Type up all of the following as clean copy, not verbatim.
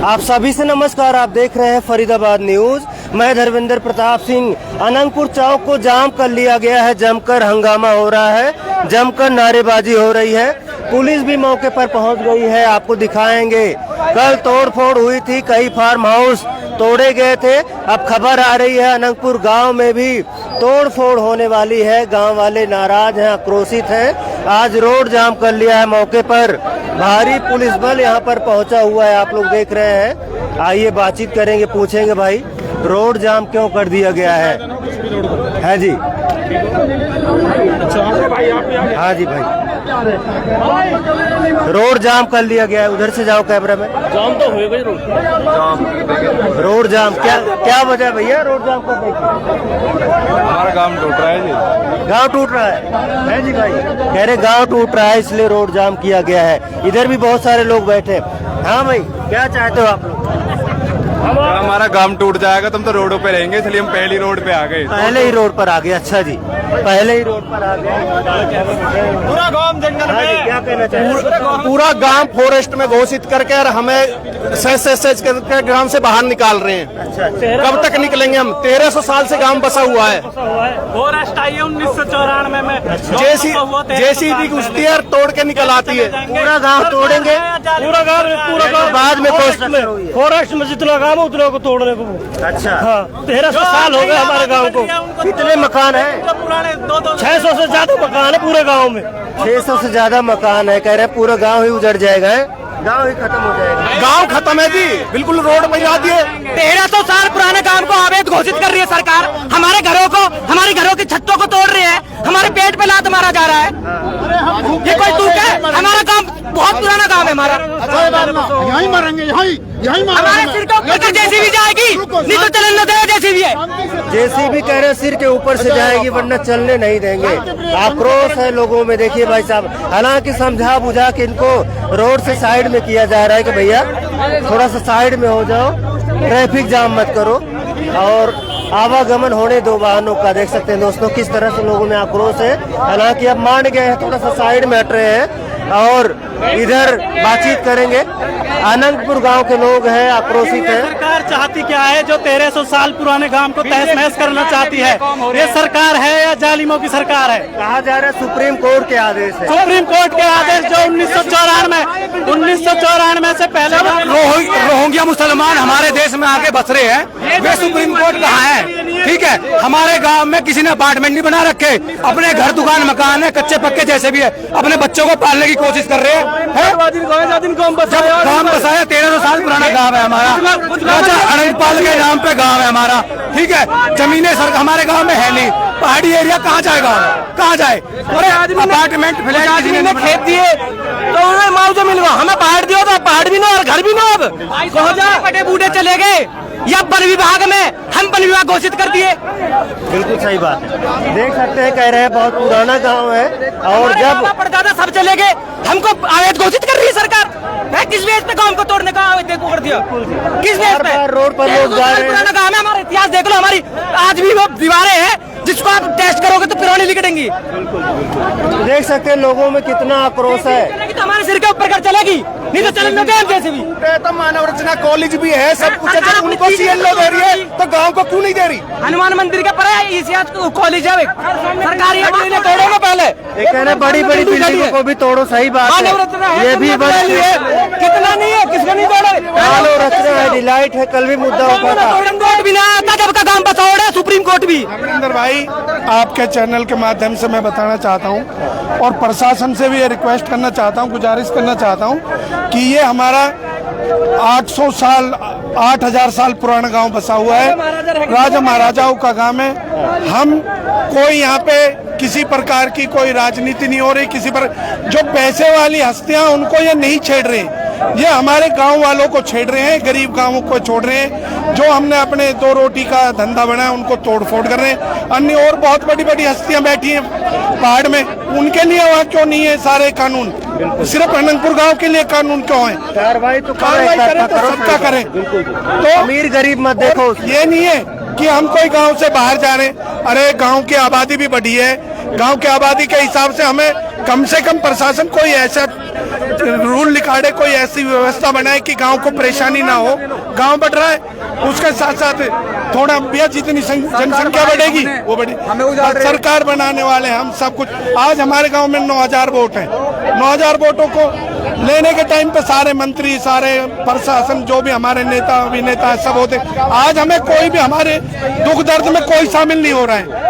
आप सभी से नमस्कार। आप देख रहे हैं फरीदाबाद न्यूज। मैं धर्मेंद्र प्रताप सिंह। अनंगपुर चौक को जाम कर लिया गया है। जमकर हंगामा हो रहा है, जमकर नारेबाजी हो रही है। पुलिस भी मौके पर पहुंच गई है, आपको दिखाएंगे। कल तोड़फोड़ हुई थी, कई फार्म हाउस तोड़े गए थे। अब खबर आ रही है अनंगपुर गांव में भी तोड़फोड़ होने वाली है। गांव वाले नाराज हैं, आक्रोशित हैं। आज रोड जाम कर लिया है। मौके पर भारी पुलिस बल यहां पर पहुंचा हुआ है, आप लोग देख रहे हैं। आइए बातचीत करेंगे, पूछेंगे भाई रोड जाम क्यों कर दिया गया है जी। हाँ जी भाई, रोड जाम कर लिया गया है। उधर से जाओ कैमरा में। जाम तो होएगा ही रोड जाम क्या वजह भैया रोड जाम करने की? हमारा गांव टूट रहा है जी। गांव टूट रहा है जी भाई, कह रहे गांव टूट रहा है इसलिए रोड जाम किया गया है। इधर भी बहुत सारे लोग बैठे हैं। हाँ भाई, क्या चाहते हो आप लोग? हमारा गांव टूट जाएगा, तुम तो रोडों पे रहेंगे, इसलिए हम पहली रोड पे आ गए। पहले ही रोड पर आ गए। अच्छा जी, पहले ही रोड पर आ गए। पूरा गांव जंगल में, क्या कहना चाहिए? पूरा गांव फॉरेस्ट में घोषित करके और हमें सच करके गांव से बाहर निकाल रहे हैं। अच्छा, कब तक निकलेंगे हम? 1300 साल से गांव बसा हुआ है। फॉरेस्ट आई है 1994 में। जेसीबी घुसती है और तोड़ के निकल आती है। पूरा गांव तोड़ेंगे? पूरा गांव बाद में फॉरेस्ट में जितना गांव है उतना को तोड़ने को। अच्छा, हाँ, 1300 साल हो गए हमारे गांव को। कितने मकान है? पुराने 600 से ज्यादा मकान है पूरे गांव में। 600 से ज्यादा मकान है। कह रहे पूरा गांव ही उजड़ जाएगा, गांव ही खत्म हो जाएगा। गांव खत्म है जी, बिल्कुल रोड पे आ दिए। 1300 साल पुराने गांव को अवैध घोषित कर रही है सरकार। हमारे घरों को, हमारी घरों की छतों को तोड़ रही है। हमारे पेट पे लात मारा जा रहा है। ये कोई तूक है? हमारा गांव बहुत पुराना गांव है हमारा। यहीं मरेंगे, यहीं हमारे सिर के ऊपर का जेसीबी जाएगी, नहीं तो चलने दे। जेसीबी है, जेसीबी कह रहे सिर के ऊपर से जाएगी वरना चलने नहीं देंगे। आक्रोश है लोगों में। देखिए भाई साहब, हालांकि समझा बुझा के इनको रोड से साइड में किया जा रहा है कि भैया थोड़ा सा साइड में हो जाओ, ट्रैफिक जाम मत करो और आवागमन होने दो वाहनों का। देख सकते हैं दोस्तों किस तरह से लोगों में आक्रोश है। हालांकि अब मान गए हैं, थोड़ा सा साइड में हट रहे हैं और इधर बातचीत करेंगे। अनंतपुर गांव के लोग हैं, आक्रोशित हैं। सरकार चाहती क्या है? जो 1300 साल पुराने गांव को तहस नहस करना चाहती है, ये सरकार है या जालिमों की सरकार है? कहा जा रहा है सुप्रीम कोर्ट के आदेश है। सुप्रीम कोर्ट के आदेश जो 1994 से पहले रोहिंग्या मुसलमान हमारे देश में आके बस रहे हैं, वे सुप्रीम कोर्ट कहाँ है? ठीक है, हमारे गांव में किसी ने अपार्टमेंट नहीं बना रखे, अपने घर दुकान मकान है, कच्चे पक्के जैसे भी है, अपने बच्चों को पालने की कोशिश कर रहे हैं। गांव बसाया, 1300 साल पुराना गांव है हमारा। राजा अनंतपाल के नाम पे गांव है हमारा। ठीक है, जमीनें सर हमारे गांव में है नहीं। पहाड़ी एरिया कहाँ जाएगा? कहाँ जाए? अपार्टमेंट फ्लैट किसी ने खेत दिए तो उन्हें मुआवजा मिल गया। हमें पहाड़ दिया तो पहाड़ भी ना और घर भी ना। अब बड़े बूढ़े चले गए या वन विभाग में हम वन विभाग घोषित कर दिए। बिल्कुल सही बात है। देख सकते हैं, कह रहे हैं बहुत पुराना गांव है और जब पड़दादा सब चले गए, हमको अवैध घोषित कर रही है सरकार। किस बेस पे गांव को तोड़ने का अवैध कर दिया? किस बेस पे? रोड पर लोग जा रहे हैं। पुराना गांव है, हमारा इतिहास देख लो। हमारी आज भी वो दीवारें हैं जिसको आप टेस्ट करोगे तो पुरानी लिख देंगी। देख सकते हैं लोगों में कितना आक्रोश है। तो हमारे सिर के ऊपर कर चलेगी, नहीं तो चलने दें जैसे भी। तो मानव रचना कॉलेज भी है, सब कुछ है। जब उनको सीएलओ दे रही है तो गांव को क्यों नहीं दे रही? हनुमान मंदिर के पर कॉलेज है, सरकारी बिल्डिंग तोड़ोगे पहले। ये कह रहे बड़ी बड़ी बिल्डिंगों को भी तोड़ो। सही बात है, ये भी कितना नहीं है, किसको नहीं तोड़े? मानव रचना है, डिलाइट है। कल भी मुद्दा उठा था। सुप्रीम कोर्ट भी ना आता जब का काम बतौड़ है, सुप्रीम कोर्ट भी। नरेंद्र भाई, आपके चैनल के माध्यम से मैं बताना चाहता हूं और प्रशासन से भी ये रिक्वेस्ट करना चाहता हूं, गुजारिश करना चाहता हूं कि ये हमारा 800 साल 8000 साल पुराना गांव बसा हुआ है। राजा महाराजाओं का गांव है। हम कोई यहाँ पे किसी प्रकार की कोई राजनीति नहीं हो रही। किसी पर जो पैसे वाली हस्तियां उनको ये नहीं छेड़ रहे, ये हमारे गांव वालों को छेड़ रहे हैं, गरीब गांवों को छोड़ रहे हैं। जो हमने अपने 2 रोटी का धंधा बनाया उनको तोड़ फोड़ कर रहे हैं। अन्य और बहुत बड़ी बड़ी हस्तियां बैठी हैं पहाड़ में, उनके लिए वहाँ क्यों नहीं है सारे कानून? सिर्फ अनंतपुर गांव के लिए कानून क्यों है? कार्रवाई तो करें तो सबका करें। तो अमीर गरीब मत देखो। ये नहीं है कि हम कोई गांव से बाहर जा रहे हैं। अरे गांव की आबादी भी बढ़ी है, गांव की आबादी के हिसाब से हमें कम से कम प्रशासन कोई ऐसा रूल निकाले, कोई ऐसी व्यवस्था बनाए कि गांव को परेशानी ना हो। गांव बढ़ रहा है, उसके साथ साथ थोड़ा भैया जितनी जनसंख्या बढ़ेगी वो बढ़ेगी। सरकार बनाने वाले हम सब कुछ। आज हमारे गांव में 9000 वोट हैं। 9000 वोटों को लेने के टाइम पे सारे मंत्री, सारे प्रशासन, जो भी हमारे नेता अभिनेता सब होते, आज हमें कोई भी हमारे दुख दर्द में कोई शामिल नहीं हो रहा है।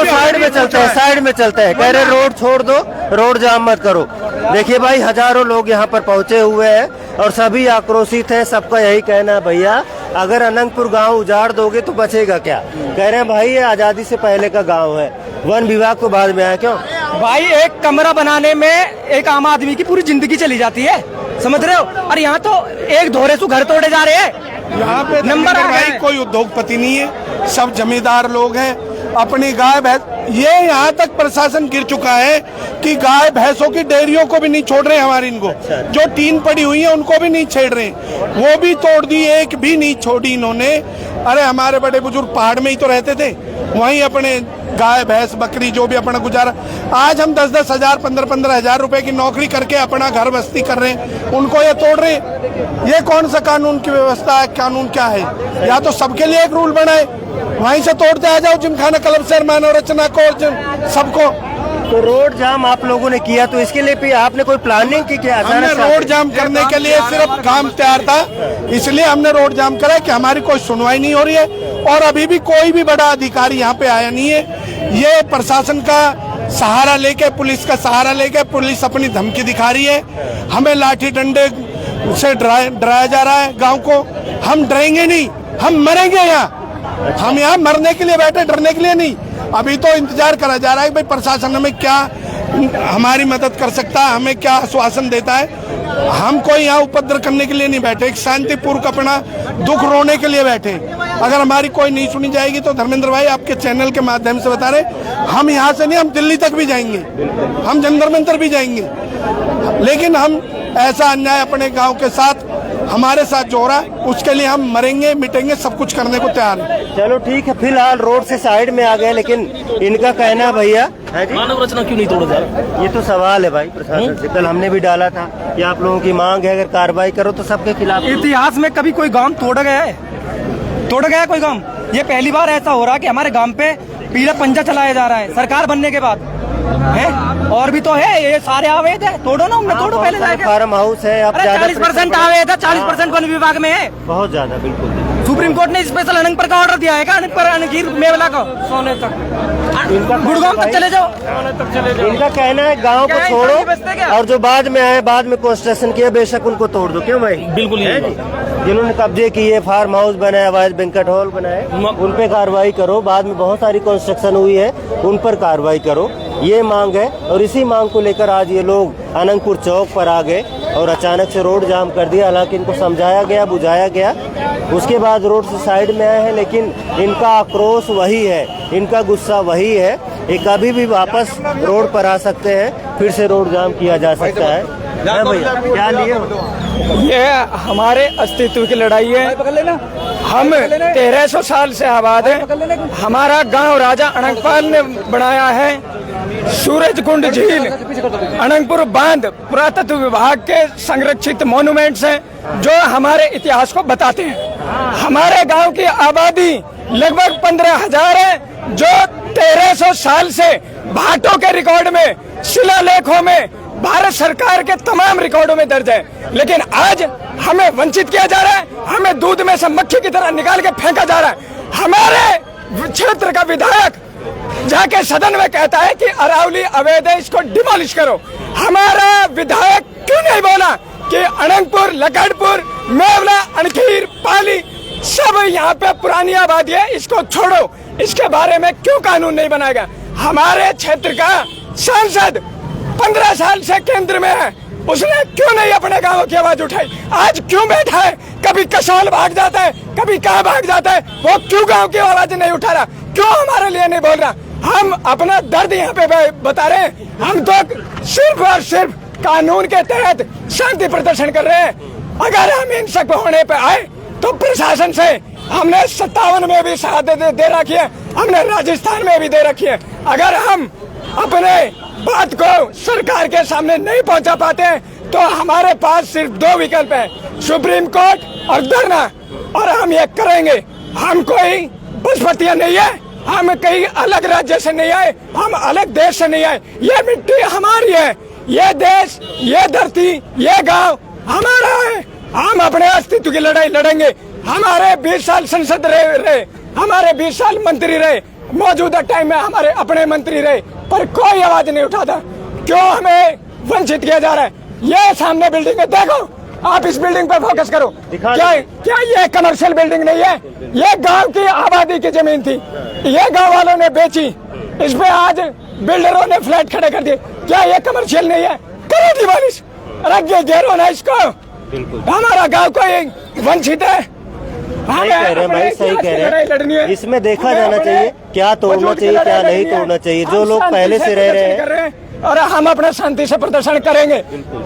साइड में चलते हैं, साइड में चलते हैं, कह रहे रोड छोड़ दो, रोड जाम मत करो। देखिए भाई, हजारों लोग यहाँ पर पहुंचे हुए हैं और सभी आक्रोशित हैं। सबका यही कहना है, भैया अगर अनंगपुर गांव उजाड़ दोगे तो बचेगा क्या। कह रहे हैं भाई ये आजादी से पहले का गांव है, वन विभाग को बाद में आया। क्यों भाई, एक कमरा बनाने में एक आम आदमी की पूरी जिंदगी चली जाती है, समझ रहे हो। और यहाँ तो एक धोरे से घर तोड़े जा रहे हैं। यहाँ पे नंबर भाई कोई उद्योगपति नहीं है, सब जमींदार लोग हैं। अपनी गाय भैंस, ये यहाँ तक प्रशासन गिर चुका है कि गाय भैंसों की डेयरियों को भी नहीं छोड़ रहे हमारी, इनको जो टीन पड़ी हुई है उनको भी नहीं छेड़ रहे, वो भी तोड़ दी, एक भी नहीं छोड़ी इन्होंने। अरे हमारे बड़े बुजुर्ग पहाड़ में ही तो रहते थे, वहीं अपने गाय भैंस बकरी जो भी अपना गुजारा। आज हम 10-10 हजार 15-15 हजार रुपए की नौकरी करके अपना घर बस्ती कर रहे हैं, उनको ये तोड़ रहे हैं। ये कौन सा कानून की व्यवस्था है? कानून क्या है? या तो सबके लिए एक रूल बनाए, वहीं से तोड़ते आ जाओ जिमखाना क्लब से मानव रचना को सबको। तो रोड जाम आप लोगों ने किया, तो इसके लिए भी आपने कोई प्लानिंग की क्या? हमने रोड जाम करने के लिए सिर्फ काम तैयार था, इसलिए हमने रोड जाम करा कि हमारी कोई सुनवाई नहीं हो रही है और अभी भी कोई भी बड़ा अधिकारी यहाँ पे आया नहीं है। ये प्रशासन का सहारा लेके, पुलिस का सहारा लेके, पुलिस अपनी धमकी दिखा रही है, हमें लाठी डंडे से डराया जा रहा है गाँव को। हम डरेंगे नहीं, हम मरेंगे यहाँ। हम यहाँ मरने के लिए बैठे, डरने के लिए नहीं। अभी तो इंतजार करा जा रहा है भाई प्रशासन हमें क्या हमारी मदद कर सकता है, हमें क्या आश्वासन देता है। हम कोई यहाँ उपद्रव करने के लिए नहीं बैठे, एक शांतिपूर्वक अपना दुख रोने के लिए बैठे। अगर हमारी कोई नहीं सुनी जाएगी तो धर्मेंद्र भाई आपके चैनल के माध्यम से बता रहे, हम यहाँ से नहीं, हम दिल्ली तक भी जाएंगे, हम जंतर मंतर भी जाएंगे, लेकिन हम ऐसा अन्याय अपने गाँव के साथ, हमारे साथ जो हो रहा है उसके लिए हम मरेंगे मिटेंगे, सब कुछ करने को तैयार है। चलो ठीक है, फिलहाल रोड से साइड में आ गए, लेकिन इनका कहना है भैया मानव रचना क्यों नहीं तोड़ा जाए? ये तो सवाल है भाई प्रशासन से। कल हमने भी डाला था कि आप लोगों की मांग है, अगर कार्रवाई करो तो सबके खिलाफ। इतिहास में कभी कोई गांव तोड़ा गया है? तोड़ा गया कोई गांव? ये पहली बार ऐसा हो रहा है कि हमारे गांव पे पीला पंजा चलाया जा रहा है सरकार बनने के बाद है। और भी तो है, ये सारे अवैध है, तोड़ो ना, उनमें तोड़ो पहले जाके। फार्म हाउस है, अब 40% अवैध है, 40% वन विभाग में है, बहुत ज्यादा। बिल्कुल सुप्रीम कोर्ट ने स्पेशल अनंगपुर का ऑर्डर दिया है का अनंगपुर अनगीर मेवला को सोने तक, गुड़गांव तक चले जाओ। इनका कहना है गांव को छोड़ो और जो बाद में आए, बाद में कंस्ट्रक्शन किया, बेशक उनको तोड़ दो। क्यों भाई? बिल्कुल है जी। जिन्होंने कब्जे किए, फार्म हाउस बनाया, अवैध बैंक्वेट हॉल बनाए, उन पे कार्रवाई करो। बाद में बहुत सारी कंस्ट्रक्शन हुई है, उन पर कार्रवाई करो, ये मांग है। और इसी मांग को लेकर आज ये लोग अनंगपुर चौक पर आ गए और अचानक से रोड जाम कर दिया। हालांकि इनको समझाया गया, बुझाया गया, उसके बाद रोड से साइड में आए हैं, लेकिन इनका आक्रोश वही है, इनका गुस्सा वही है। ये कभी भी वापस रोड पर आ सकते हैं, फिर से रोड जाम किया जा सकता है। भैया क्या लिए? ये हमारे अस्तित्व की लड़ाई है। हम 1300 साल से आबाद हैं। हमारा गांव राजा अनंगपाल ने बनाया है। सूरज कुंड झील, अनंगपुर बांध पुरातत्व विभाग के संरक्षित मॉन्यूमेंट्स हैं जो हमारे इतिहास को बताते हैं। हमारे गांव की आबादी लगभग 15,000 है, जो 1300 साल से भाटों के रिकॉर्ड में, शिलालेखों में, भारत सरकार के तमाम रिकॉर्डों में दर्ज है। लेकिन आज हमें वंचित किया जा रहा है, हमें दूध में से मक्खी की तरह निकाल के फेंका जा रहा है। हमारे क्षेत्र का विधायक जाके सदन में कहता है कि अरावली अवैध है, इसको डिमोलिश करो। हमारा विधायक क्यों नहीं बोला कि अनंगपुर, लखनपुर, मेवला, अनखीर, पाली सब यहाँ पे पुरानी आबादी है, इसको छोड़ो। इसके बारे में क्यों कानून नहीं बनाया गया? हमारे क्षेत्र का सांसद 15 साल से केंद्र में है, उसने क्यों नहीं अपने गांव की आवाज उठाई? आज क्यों बैठा है? कभी कसौल भाग जाता है, कभी कहाँ भाग जाता है, वो क्यों गांव की आवाज नहीं उठा रहा? क्यों हमारे लिए नहीं बोल रहा? हम अपना दर्द यहाँ पे बता रहे हैं। हम तो सिर्फ और सिर्फ कानून के तहत शांति प्रदर्शन कर रहे हैं। अगर हम हिंसक होने पे आए तो प्रशासन से हमने 57 में भी शहादत दे रखी है, हमने राजस्थान में भी दे रखी है। अगर हम अपने बात को सरकार के सामने नहीं पहुंचा पाते हैं तो हमारे पास सिर्फ 2 विकल्प है, सुप्रीम कोर्ट और धरना, और हम ये करेंगे। हम कोई बसपतिया नहीं है, हम कहीं अलग राज्य से नहीं आए, हम अलग देश से नहीं आए। ये मिट्टी हमारी है, ये देश, ये धरती, ये गांव हमारा है। हम अपने अस्तित्व की लड़ाई लड़ेंगे। हमारे 20 साल संसद रहे, हमारे 20 साल मंत्री रहे, मौजूदा टाइम में हमारे अपने मंत्री रहे, पर कोई आवाज नहीं उठाता। क्यों हमें वंचित किया जा रहा है? ये सामने बिल्डिंग है, देखो, आप इस बिल्डिंग पर फोकस करो। क्या ये कमर्शियल बिल्डिंग नहीं है? ये गांव की आबादी की जमीन थी, ये गांव वालों ने बेची, इस पे आज बिल्डरों ने फ्लैट खड़े कर दिए। क्या ये कमर्शियल नहीं है? करो डिमोलिश, रख घेरो ना इसको। हमारा गांव कोई वंचित है। सही कह रहे हैं भाई, सही कह रहे हैं। इसमें देखा जाना चाहिए क्या तोड़ना चाहिए, क्या नहीं तोड़ना चाहिए। जो लोग पहले से रह रहे हैं, और हम अपने शांति से प्रदर्शन करेंगे।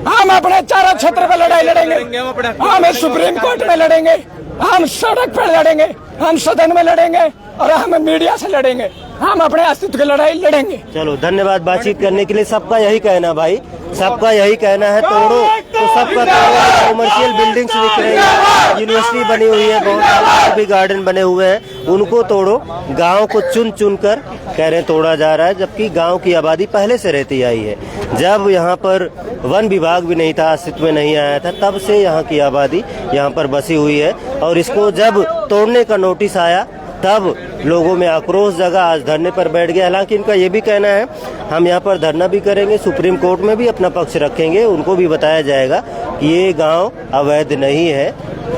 हम अपने चारों क्षेत्र में लड़ाई लड़ेंगे, हम सुप्रीम कोर्ट में लड़ेंगे, हम सड़क पर लड़ेंगे, हम सदन में लड़ेंगे, और हम मीडिया से लड़ेंगे। हम अपने अस्तित्व की लड़ाई लड़ेंगे। चलो, धन्यवाद बातचीत करने के लिए। सबका यही कहना भाई, सबका यही कहना है, तोड़ो तो सबका तोड़ो। कमर्शियल बिल्डिंग्स दिख रही है, यूनिवर्सिटी बनी हुई है, बहुत सारे भी गार्डन बने हुए हैं, उनको तोड़ो। गांव को चुन चुन कर कह रहे हैं तोड़ा जा रहा है, जबकि गांव की आबादी पहले से रहती आई है। जब यहाँ पर वन विभाग भी नहीं था, अस्तित्व में नहीं आया था, तब से यहाँ की आबादी यहाँ पर बसी हुई है। और इसको जब तोड़ने का नोटिस आया तब लोगों में आक्रोश जगा, आज धरने पर बैठ गया। हालांकि इनका ये भी कहना है हम यहाँ पर धरना भी करेंगे, सुप्रीम कोर्ट में भी अपना पक्ष रखेंगे, उनको भी बताया जाएगा कि ये गांव अवैध नहीं है,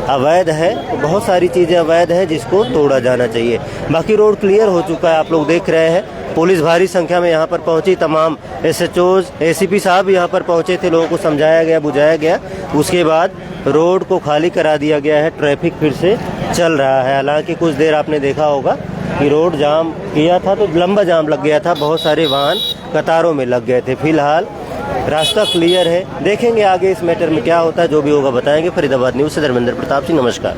अवैध है, बहुत सारी चीजें अवैध है जिसको तोड़ा जाना चाहिए। बाकी रोड क्लियर हो चुका है, आप लोग देख रहे हैं। पुलिस भारी संख्या में यहाँ पर पहुंची, तमाम SHOs, ACP साहब यहाँ पर पहुंचे थे, लोगों को समझाया गया, बुझाया गया। उसके बाद रोड को खाली करा दिया गया है, ट्रैफिक फिर से चल रहा है। हालांकि कुछ देर आपने देखा होगा कि रोड जाम किया था तो लंबा जाम लग गया था, बहुत सारे वाहन कतारों में लग गए थे। फिलहाल रास्ता क्लियर है, देखेंगे आगे इस मैटर में क्या होता है, जो भी होगा बताएंगे। फरीदाबाद न्यूज से धर्मेंद्र प्रताप सिंह, नमस्कार।